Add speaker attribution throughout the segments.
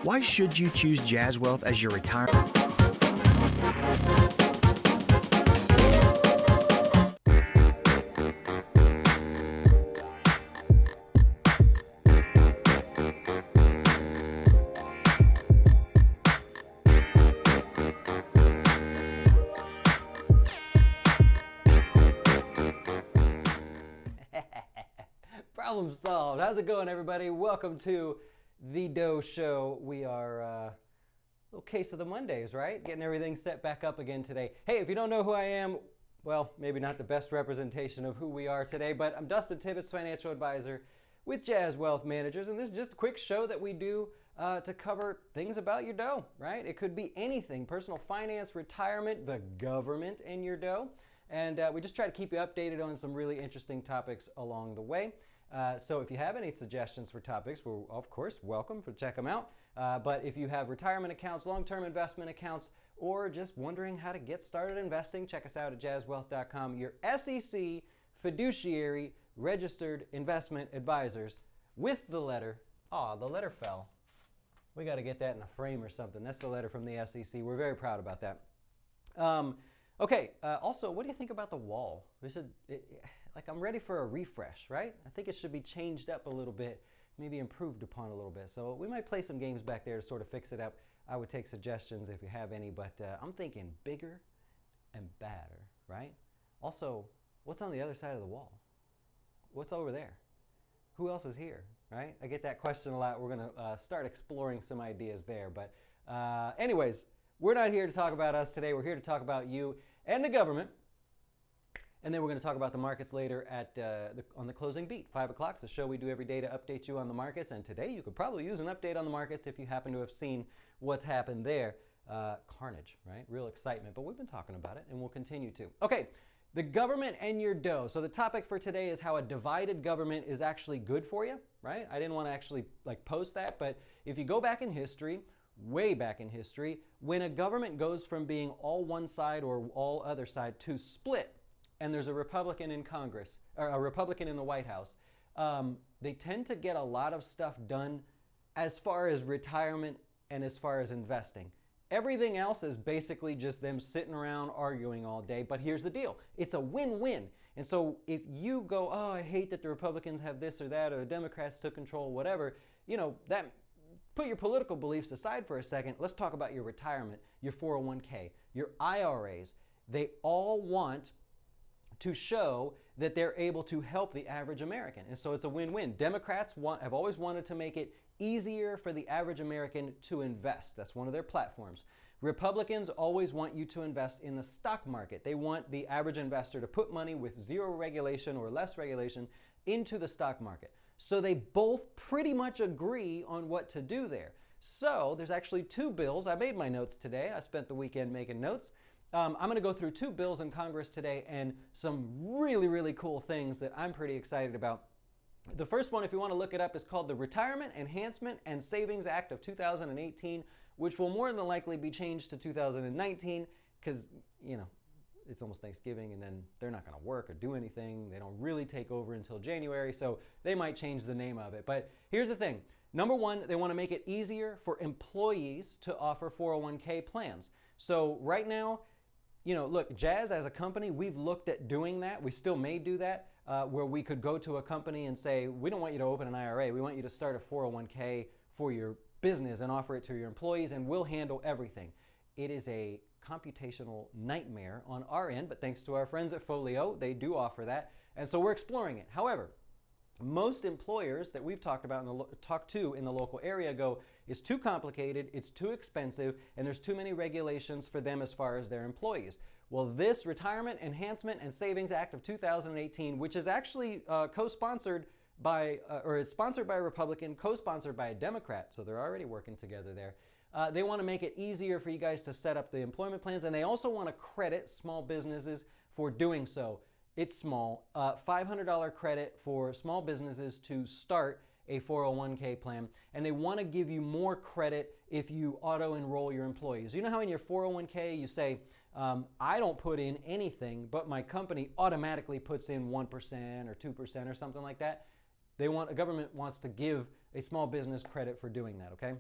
Speaker 1: Why should you choose Jazz Wealth as your retirement?
Speaker 2: Problem solved. How's it going, everybody? Welcome to the Doe Show. We are a little case of the Mondays, right? Getting everything set back up again today. Hey, if you don't know who I am, well, maybe not the best representation of who we are today, but I'm Dustin Tibbetts, financial advisor with Jazz Wealth Managers, and this is just a quick show that we do to cover things about your dough, right? It could be anything: personal finance, retirement, the government, and your dough. And we just try to keep you updated on some really interesting topics along the way. So if you have any suggestions for topics, we're of course welcome to check them out. But if you have retirement accounts, long-term investment accounts, or just wondering how to get started investing, check us out at jazzwealth.com. Your SEC fiduciary registered investment advisors with the letter. The letter fell. We got to get that in a frame or something. That's the letter from the SEC. We're very proud about that. Okay, also, what do you think about the wall? I'm ready for a refresh, right? I think it should be changed up a little bit, maybe improved upon a little bit. So we might play some games back there to sort of fix it up. I would take suggestions if you have any, but I'm thinking bigger and badder, right? Also, what's on the other side of the wall? What's over there? Who else is here, right? I get that question a lot. We're going to start exploring some ideas there. But anyways, we're not here to talk about us today. We're here to talk about you and the government. And then we're going to talk about the markets later on the closing beat, 5 o'clock. It's a show we do every day to update you on the markets. And today you could probably use an update on the markets if you happen to have seen what's happened there. Carnage, right? Real excitement. But we've been talking about it, and we'll continue to. Okay, the government and your dough. So the topic for today is how a divided government is actually good for you, right? I didn't want to actually post that, but if you go back in history, way back in history, when a government goes from being all one side or all other side to split, and there's a Republican in Congress, or a Republican in the White House, they tend to get a lot of stuff done as far as retirement and as far as investing. Everything else is basically just them sitting around arguing all day, but here's the deal. It's a win-win. And so if you go, I hate that the Republicans have this or that, or the Democrats took control, whatever, that put your political beliefs aside for a second. Let's talk about your retirement, your 401k, your IRAs. They all want to show that they're able to help the average American. And so it's a win-win. Democrats have always wanted to make it easier for the average American to invest. That's one of their platforms. Republicans always want you to invest in the stock market. They want the average investor to put money with zero regulation or less regulation into the stock market. So they both pretty much agree on what to do there. So there's actually two bills. I made my notes today. I spent the weekend making notes. I'm going to go through two bills in Congress today and some really, really cool things that I'm pretty excited about. The first one, if you want to look it up, is called the Retirement, Enhancement, and Savings Act of 2018, which will more than likely be changed to 2019 because, it's almost Thanksgiving and then they're not going to work or do anything. They don't really take over until January, so they might change the name of it. But here's the thing. Number one, they want to make it easier for employees to offer 401k plans. So right now, look, Jazz as a company, we've looked at doing that. We still may do that, where we could go to a company and say, we don't want you to open an IRA. We want you to start a 401k for your business and offer it to your employees, and we'll handle everything. It is a computational nightmare on our end, but thanks to our friends at Folio, they do offer that. And so we're exploring it. However, most employers that we've talked to in the local area go, it's too complicated, it's too expensive, and there's too many regulations for them as far as their employees. Well, this Retirement, Enhancement, and Savings Act of 2018, which is actually co-sponsored by, or it's sponsored by a Republican, co-sponsored by a Democrat, so they're already working together there. They want to make it easier for you guys to set up the employment plans, and they also want to credit small businesses for doing so. It's small, $500 credit for small businesses to start a 401k plan, and they want to give you more credit if you auto-enroll your employees. You know how in your 401k you say, I don't put in anything, but my company automatically puts in 1% or 2% or something like that? government wants to give a small business credit for doing that, okay?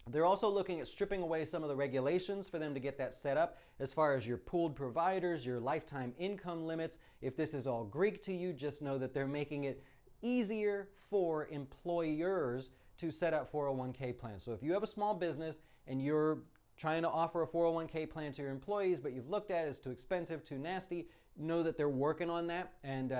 Speaker 2: They're also looking at stripping away some of the regulations for them to get that set up as far as your pooled providers, your lifetime income limits. If this is all Greek to you, just know that they're making it easier for employers to set up 401k plans. So if you have a small business and you're trying to offer a 401k plan to your employees, but you've looked at it as too expensive, too nasty, know that they're working on that, and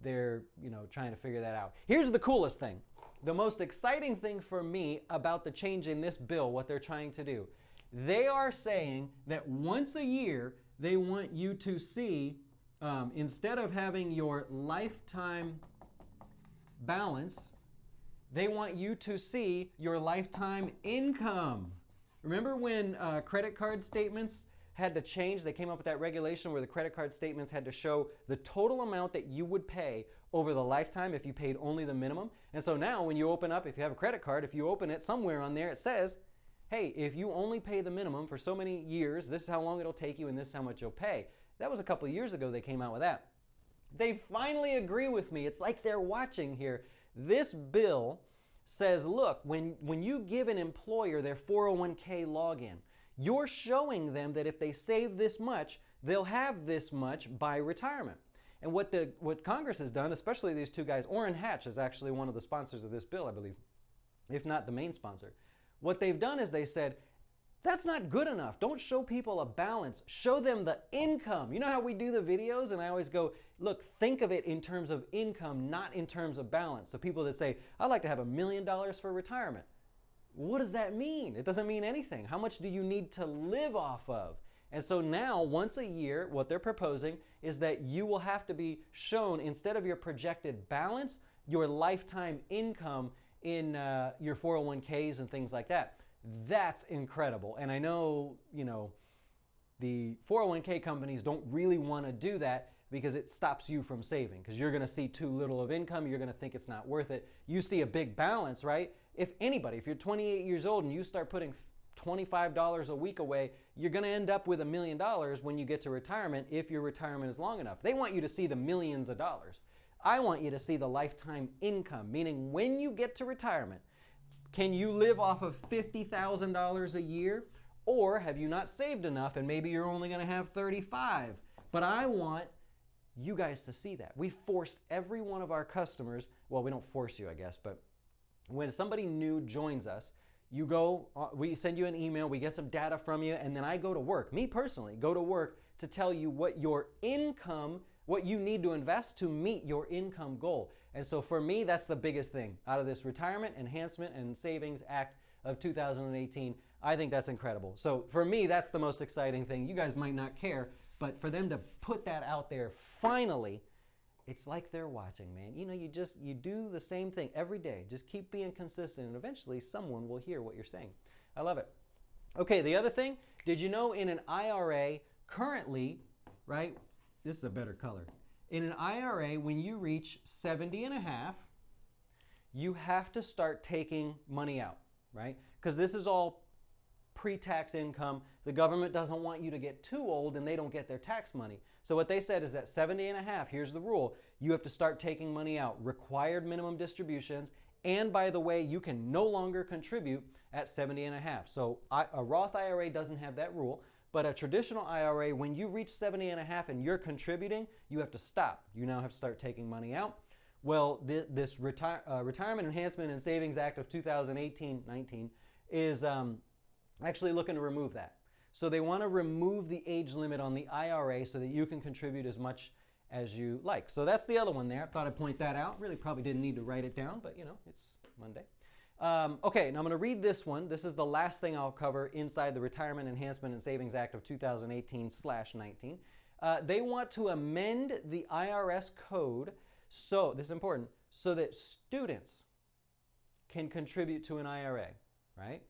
Speaker 2: they're trying to figure that out. Here's the coolest thing. The most exciting thing for me about the change in this bill, what they're trying to do, they are saying that once a year, they want you to see, instead of having your lifetime balance, they want you to see your lifetime income. Remember when credit card statements had to change? They came up with that regulation where the credit card statements had to show the total amount that you would pay over the lifetime if you paid only the minimum. And so now when you open up, if you have a credit card, if you open it, somewhere on there it says, hey, if you only pay the minimum for so many years, this is how long it'll take you and this is how much you'll pay. That was a couple of years ago they came out with that. They finally agree with me. It's like they're watching here. This bill says, look, when you give an employer their 401k login, you're showing them that if they save this much, they'll have this much by retirement. And what Congress has done, especially these two guys, Orrin Hatch is actually one of the sponsors of this bill, I believe, if not the main sponsor. What they've done is they said, that's not good enough. Don't show people a balance. Show them the income. You know how we do the videos? And I always go, look, think of it in terms of income, not in terms of balance. So people that say, I'd like to have $1 million for retirement. What does that mean? It doesn't mean anything. How much do you need to live off of? And so now, once a year, what they're proposing is that you will have to be shown, instead of your projected balance, your lifetime income in your 401ks and things like that. That's incredible. And I know, the 401k companies don't really want to do that because it stops you from saving, because you're going to see too little of income. You're going to think it's not worth it. You see a big balance, right? If you're 28 years old and you start putting $25 a week away, you're going to end up with $1 million when you get to retirement if your retirement is long enough. They want you to see the millions of dollars. I want you to see the lifetime income, meaning when you get to retirement, can you live off of $50,000 a year? Or have you not saved enough and maybe you're only going to have 35? But I want you guys to see that. We forced every one of our customers, well, we don't force you, I guess, but when somebody new joins us, you go, we send you an email, we get some data from you, and then I go to work, me personally, go to work to tell you what your income, what you need to invest to meet your income goal. And so for me, that's the biggest thing out of this Retirement Enhancement and Savings Act of 2018. I think that's incredible. So for me, that's the most exciting thing. You guys might not care, but for them to put that out there finally, it's like they're watching, man. You do the same thing every day. Just keep being consistent, and eventually someone will hear what you're saying. I love it. Okay, the other thing, did you know in an IRA currently, right? This is a better color. In an IRA, when you reach 70 and a half, you have to start taking money out, right? Because this is all pre-tax income. The government doesn't want you to get too old and they don't get their tax money. So what they said is that 70 and a half, here's the rule, you have to start taking money out, required minimum distributions, and by the way, you can no longer contribute at 70 and a half. So a Roth IRA doesn't have that rule, but a traditional IRA, when you reach 70 and a half and you're contributing, you have to stop. You now have to start taking money out. Well, this Retirement Enhancement and Savings Act of 2018-19 is actually looking to remove that. So they want to remove the age limit on the IRA so that you can contribute as much as you like. So that's the other one there. I thought I'd point that out. Really probably didn't need to write it down, but it's Monday. Okay, now I'm going to read this one. This is the last thing I'll cover inside the Retirement Enhancement and Savings Act of 2018-19. They want to amend the IRS code, so this is important, so that students can contribute to an IRA, right?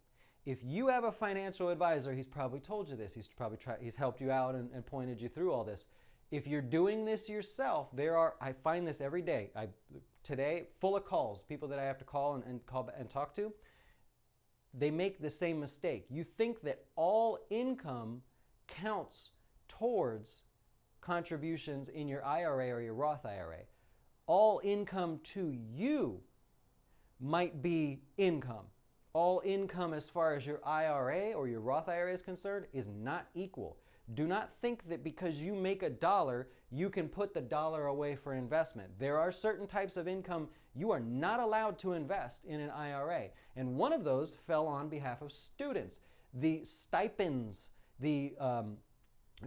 Speaker 2: If you have a financial advisor, he's probably told you this. He's helped you out and pointed you through all this. If you're doing this yourself, I find this every day. Today, full of calls, people that I have to call and talk to, they make the same mistake. You think that all income counts towards contributions in your IRA or your Roth IRA. all income to you might be income. All income as far as your IRA or your Roth IRA is concerned is not equal. Do not think that because you make $1, you can put the dollar away for investment. There are certain types of income you are not allowed to invest in an IRA. And one of those fell on behalf of students. The stipends, the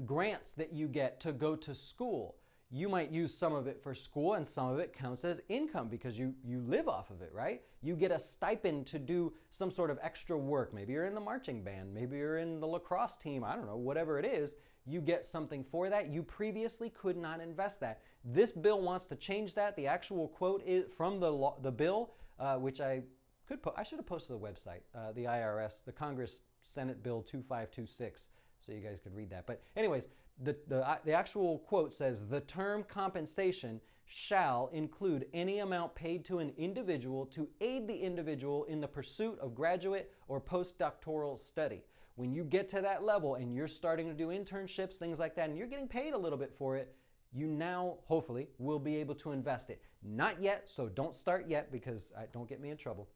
Speaker 2: grants that you get to go to school. You might use some of it for school and some of it counts as income because you live off of it, right? You get a stipend to do some sort of extra work. Maybe you're in the marching band, maybe you're in the lacrosse team, I don't know, whatever it is, you get something for that. You previously could not invest that. This bill wants to change that. The actual quote is from the bill, which I should have posted the website, the IRS, the Congress Senate Bill 2526, so you guys could read that. But anyways, the actual quote says, the term compensation shall include any amount paid to an individual to aid the individual in the pursuit of graduate or postdoctoral study. When you get to that level and you're starting to do internships, things like that, and you're getting paid a little bit for it, you now, hopefully, will be able to invest it. Not yet, so don't start yet because don't get me in trouble.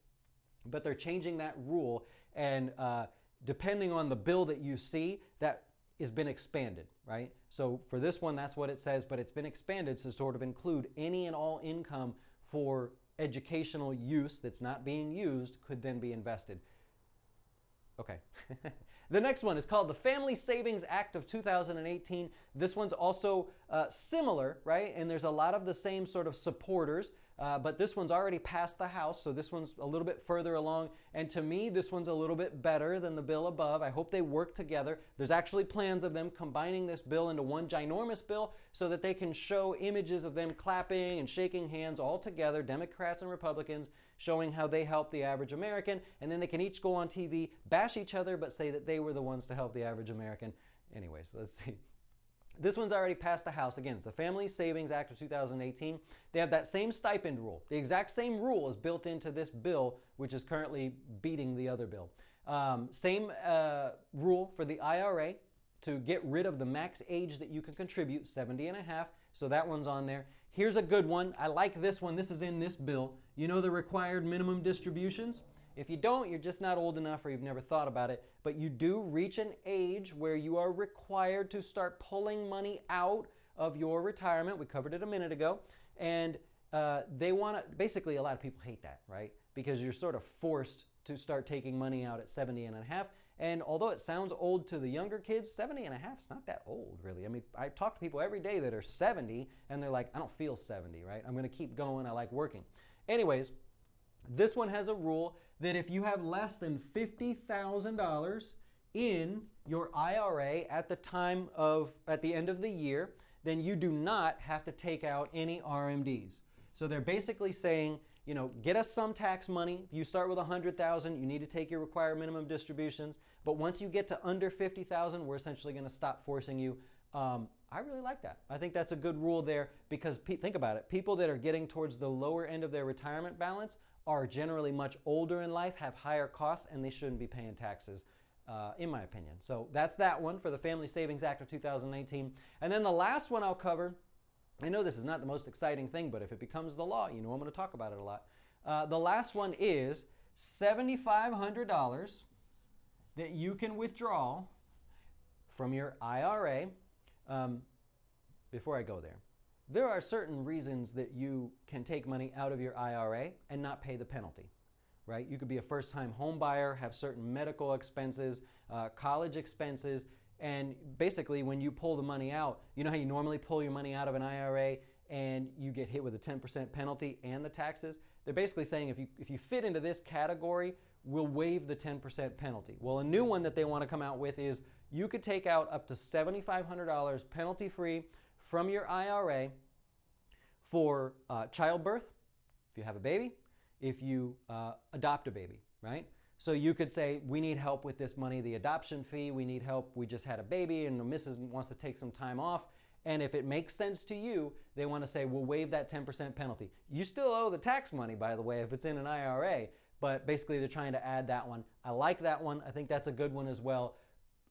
Speaker 2: But they're changing that rule, and depending on the bill that you see, that has been expanded, right? So for this one, that's what it says, but it's been expanded to sort of include any and all income for educational use that's not being used could then be invested. Okay. The next one is called the Family Savings Act of 2018. This one's also similar, right? And there's a lot of the same sort of supporters, but this one's already passed the House, so this one's a little bit further along. And to me, this one's a little bit better than the bill above. I hope they work together. There's actually plans of them combining this bill into one ginormous bill so that they can show images of them clapping and shaking hands all together, Democrats and Republicans, showing how they help the average American, and then they can each go on TV, bash each other, but say that they were the ones to help the average American. Anyways, let's see. This one's already passed the House. Again, it's the Family Savings Act of 2018. They have that same stipend rule. The exact same rule is built into this bill, which is currently beating the other bill. Same rule for the IRA to get rid of the max age that you can contribute, 70 and a half. So that one's on there. Here's a good one. I like this one. This is in this bill. You know the required minimum distributions? If you don't, you're just not old enough or you've never thought about it. But you do reach an age where you are required to start pulling money out of your retirement. We covered it a minute ago. And they want to, basically a lot of people hate that, right? Because you're sort of forced to start taking money out at 70 and a half. And although it sounds old to the younger kids, 70 and a half is not that old, really. I mean, I talk to people every day that are 70, and they're like, I don't feel 70, right? I'm going to keep going. I like working. Anyways, this one has a rule that if you have less than $50,000 in your IRA at the end of the year, then you do not have to take out any RMDs. So they're basically saying, you know, get us some tax money. If you start with $100,000, you need to take your required minimum distributions. But once you get to under $50,000, we're essentially going to stop forcing you. I really like that. I think that's a good rule there because think about it. People that are getting towards the lower end of their retirement balance are generally much older in life, have higher costs, and they shouldn't be paying taxes, in my opinion. So that's that one for the Family Savings Act of 2018. And then the last one I'll cover, I know this is not the most exciting thing, but if it becomes the law, you know I'm going to talk about it a lot. The last one is $7,500 that you can withdraw from your IRA. Before I go there are certain reasons that you can take money out of your IRA and not pay the penalty, right? You could be a first-time home buyer, have certain medical expenses, college expenses, and basically when you pull the money out, you know how you normally pull your money out of an IRA and you get hit with a 10% penalty and the taxes? They're basically saying if you fit into this category, we'll waive the 10% penalty. Well, a new one that they want to come out with is you could take out up to $7,500 penalty-free from your IRA for childbirth, if you have a baby, if you adopt a baby, right? So you could say, we need help with this money, the adoption fee, we need help, we just had a baby and the missus wants to take some time off. And if it makes sense to you, they want to say, we'll waive that 10% penalty. You still owe the tax money, by the way, if it's in an IRA, but basically they're trying to add that one. I like that one. I think that's a good one as well.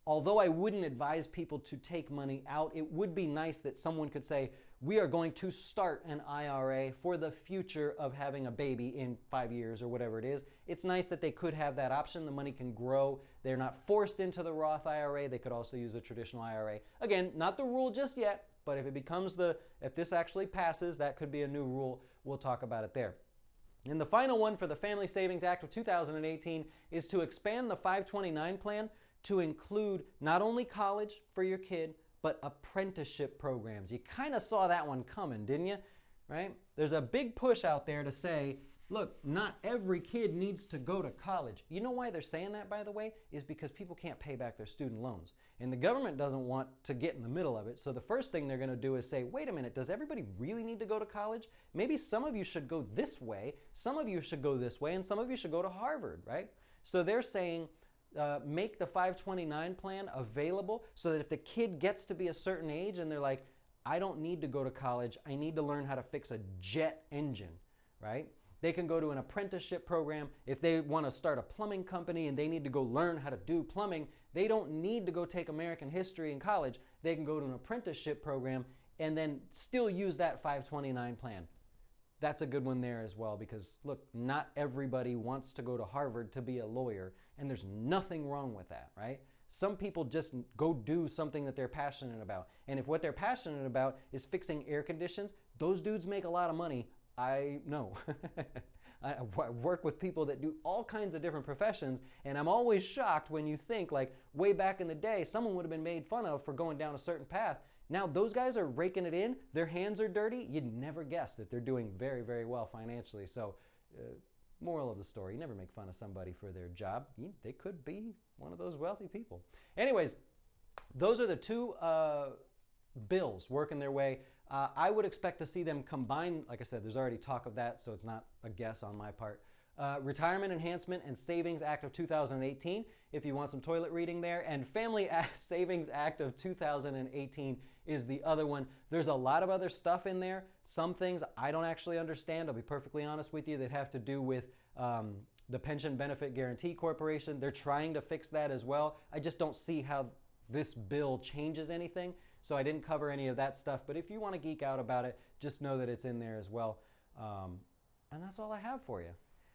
Speaker 2: Although I wouldn't advise people to take money out, it would be nice that someone could say, we are going to start an IRA for the future of having a baby in 5 years or whatever it is. It's nice that they could have that option. The money can grow. They're not forced into the Roth IRA. They could also use a traditional IRA. Again, not the rule just yet, but if this actually passes, that could be a new rule. We'll talk about it there. And the final one for the Family Savings Act of 2018 is to expand the 529 plan to include not only college for your kid, but apprenticeship programs. You kind of saw that one coming, didn't you? Right? There's a big push out there to say, look, not every kid needs to go to college. You know why they're saying that, by the way? Is because people can't pay back their student loans. And the government doesn't want to get in the middle of it. So the first thing they're going to do is say, wait a minute, does everybody really need to go to college? Maybe some of you should go this way, some of you should go this way, and some of you should go to Harvard, right? So they're saying, make the 529 plan available so that if the kid gets to be a certain age and they're like, I don't need to go to college, I need to learn how to fix a jet engine, right? They can go to an apprenticeship program. If they want to start a plumbing company and they need to go learn how to do plumbing, they don't need to go take American history in college. They can go to an apprenticeship program and then still use that 529 plan. That's a good one there as well because, look, not everybody wants to go to Harvard to be a lawyer, and there's nothing wrong with that, right? Some people just go do something that they're passionate about. And if what they're passionate about is fixing air conditions, those dudes make a lot of money. I know. I work with people that do all kinds of different professions, and I'm always shocked when you think, like, way back in the day, someone would have been made fun of for going down a certain path. Now those guys are raking it in, their hands are dirty, you'd never guess that they're doing very, very well financially. So, moral of the story, you never make fun of somebody for their job. They could be one of those wealthy people. Anyways, those are the two bills working their way. I would expect to see them combine. Like I said, there's already talk of that, so it's not a guess on my part. Retirement Enhancement and Savings Act of 2018, if you want some toilet reading there, and Family Savings Act of 2018 is the other one. There's a lot of other stuff in there. Some things I don't actually understand, I'll be perfectly honest with you, that have to do with the Pension Benefit Guaranty Corporation. They're trying to fix that as well. I just don't see how this bill changes anything, so I didn't cover any of that stuff. But if you want to geek out about it, just know that it's in there as well. And that's all I have for you.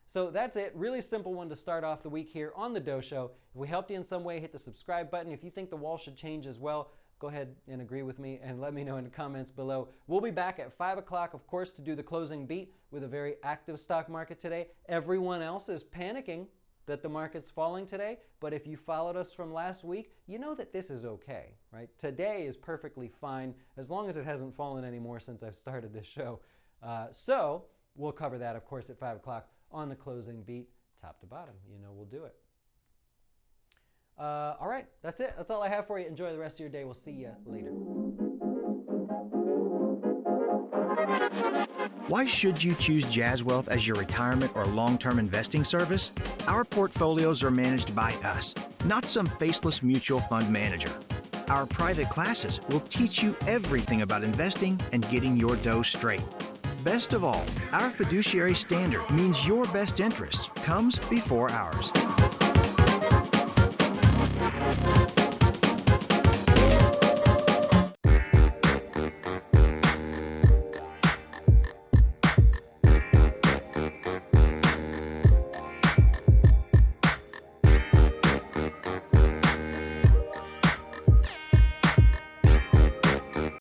Speaker 2: So that's it. Really simple one to start off the week here on The Doe Show. If we helped you in some way, hit the subscribe button. If you think the wall should change as well, go ahead and agree with me and let me know in the comments below. We'll be back at 5 o'clock, of course, to do the closing beat with a very active stock market today. Everyone else is panicking that the market's falling today, but if you followed us from last week, you know that this is okay, right? Today is perfectly fine as long as it hasn't fallen anymore since I've started this show. So we'll cover that, of course, at 5 o'clock on the closing beat, top to bottom. You know we'll do it. All right, that's it. That's all I have for you. Enjoy the rest of your day. We'll see you later.
Speaker 1: Why should you choose Jazz Wealth as your retirement or long-term investing service? Our portfolios are managed by us, not some faceless mutual fund manager. Our private classes will teach you everything about investing and getting your dough straight. Best of all, our fiduciary standard means your best interest comes before ours.